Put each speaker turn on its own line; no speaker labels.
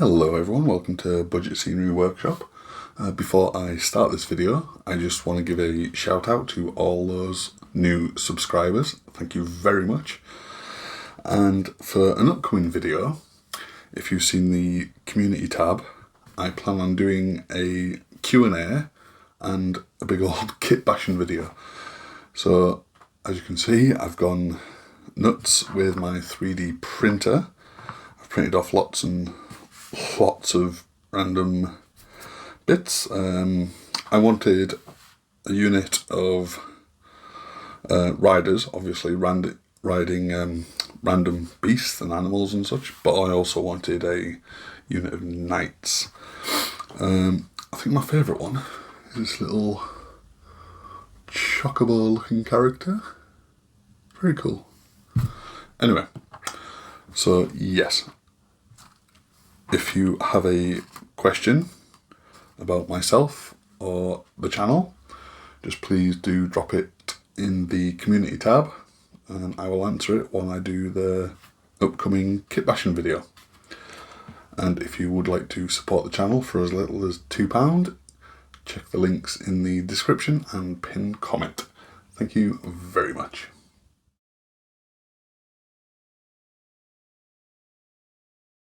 Hello everyone, welcome to Budget Scenery Workshop. Before I start this video, I just want to give a shout out to all those new subscribers. Thank you very much. And for an upcoming video, if you've seen the community tab, I plan on doing a Q&A and a big old kit bashing video. So as you can see, I've gone nuts with my 3D printer. I've printed off lots of random bits. I wanted a unit of riders, obviously riding random beasts and animals and such, but I also wanted a unit of knights. I think my favourite one is this little chocobo looking character. Very cool. Anyway, so yes, if you have a question about myself or the channel, just please do drop it in the community tab and I will answer it when I do the upcoming kit bashing video. And if you would like to support the channel for as little as £2, check the links in the description and pinned comment. Thank you very much.